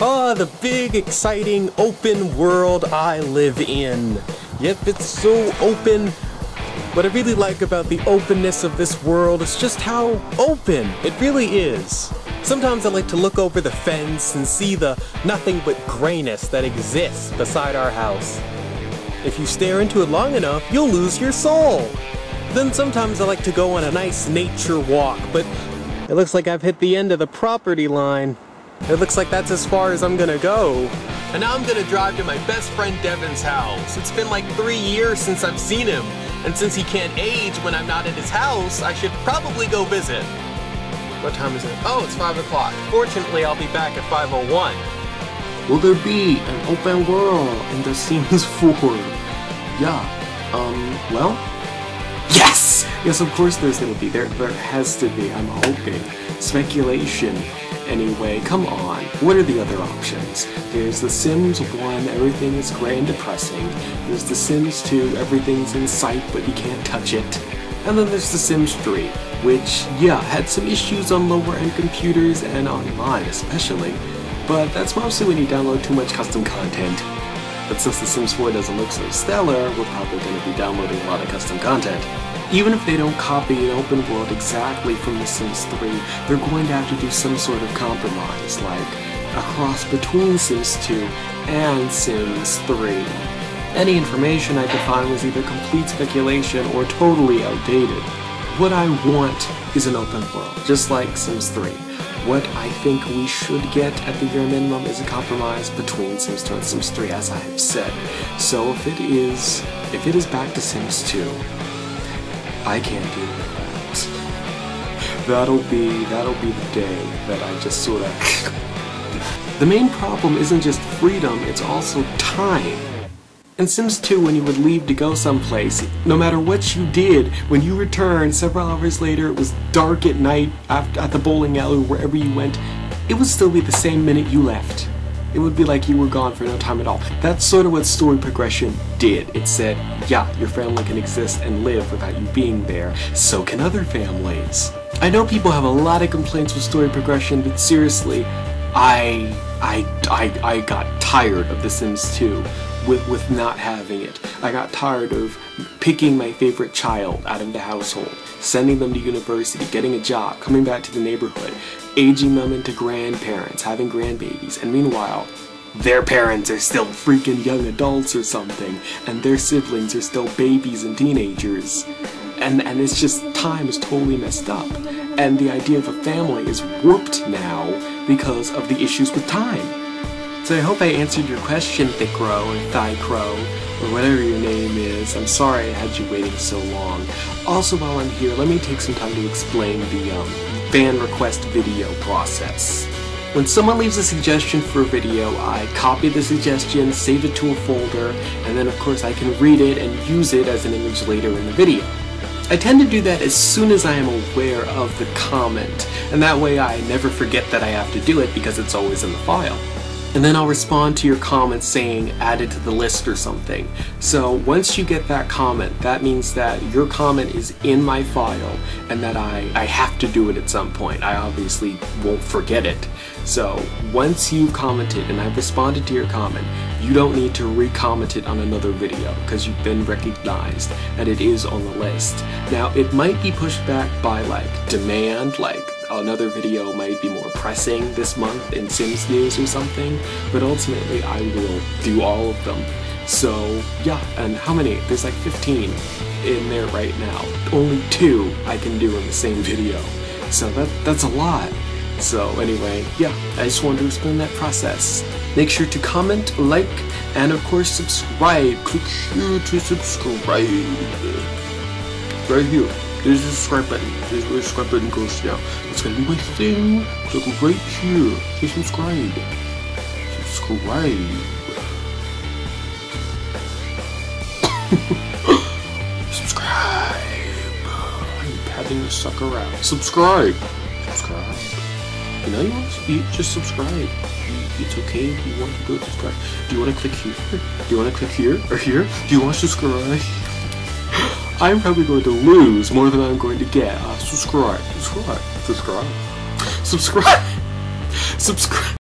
Ah, the big, exciting, open world I live in. Yep, it's so open. What I really like about the openness of this world is just how open it really is. Sometimes I like to look over the fence and see the nothing but grayness that exists beside our house. If you stare into it long enough, you'll lose your soul. Then sometimes I like to go on a nice nature walk, but it looks like I've hit the end of the property line. It looks like that's as far as I'm gonna go. And now I'm gonna drive to my best friend Devin's house. It's been like 3 years since I've seen him, and since he can't age when I'm not at his house, I should probably go visit. What time is it? Oh, it's 5 o'clock. Fortunately, I'll be back at 5:01. Will there be an open world in The Sims 4? Yeah, well? Yes! Yes, of course there's gonna be. There has to be, I'm hoping. Speculation. Anyway, come on. What are the other options? There's The Sims 1, everything is gray and depressing. There's The Sims 2, everything's in sight but you can't touch it. And then there's The Sims 3, which, yeah, had some issues on lower-end computers and online especially. But that's mostly when you download too much custom content. But since The Sims 4 doesn't look so stellar, we're probably going to be downloading a lot of custom content. Even if they don't copy an open world exactly from The Sims 3, they're going to have to do some sort of compromise, like a cross between Sims 2 and Sims 3. Any information I could find was either complete speculation or totally outdated. What I want is an open world, just like Sims 3. What I think we should get at the bare minimum is a compromise between Sims 2 and Sims 3, as I have said. So if it is back to Sims 2, I can't deal with that. That'll be the day that I just sort of... The main problem isn't just freedom, it's also time. In Sims 2, when you would leave to go someplace, no matter what you did, when you returned several hours later, it was dark at night, at the bowling alley, wherever you went, it would still be the same minute you left. It would be like you were gone for no time at all. That's sort of what story progression did. It said, yeah, your family can exist and live without you being there. So can other families. I know people have a lot of complaints with story progression, but seriously, I got tired of The Sims 2 with not having it. I got tired of picking my favorite child out of the household, sending them to university, getting a job, coming back to the neighborhood, aging them into grandparents, having grandbabies, and meanwhile, their parents are still freaking young adults or something, and their siblings are still babies and teenagers. And it's just, time is totally messed up. And the idea of a family is warped now because of the issues with time. So I hope I answered your question, Thick Crow, or Thigh Crow, or whatever your name is. I'm sorry I had you waiting so long. Also, while I'm here, let me take some time to explain the fan request video process. When someone leaves a suggestion for a video, I copy the suggestion, save it to a folder, and then of course I can read it and use it as an image later in the video. I tend to do that as soon as I am aware of the comment, and that way I never forget that I have to do it because it's always in the file. And then I'll respond to your comment saying add it to the list or something. So once you get that comment, that means that your comment is in my file and that I have to do it at some point. I obviously won't forget it. So once you've commented and I've responded to your comment, you don't need to re-comment it on another video because you've been recognized and it is on the list. Now it might be pushed back by like demand, like another video might be more pressing this month in Sims News or something, but ultimately I will do all of them. So yeah, and how many? There's like 15 in there right now. Only 2 I can do in the same video. So that's a lot. So anyway, yeah, I just wanted to explain that process. Make sure to comment, like, and of course subscribe. Click here to subscribe. Right here. There's the subscribe button. There's where the subscribe button goes down. It's gonna be my thing. Click right here to subscribe. Subscribe. Subscribe. I'm patting the sucker out. Subscribe. Subscribe. You know you want to just subscribe. It's okay if you want to go subscribe. Do you want to click here? Do you want to click here or here? Do you want to subscribe? I'm probably going to lose more than I'm going to get. Subscribe. Subscribe. Subscribe. Subscribe. Subscribe.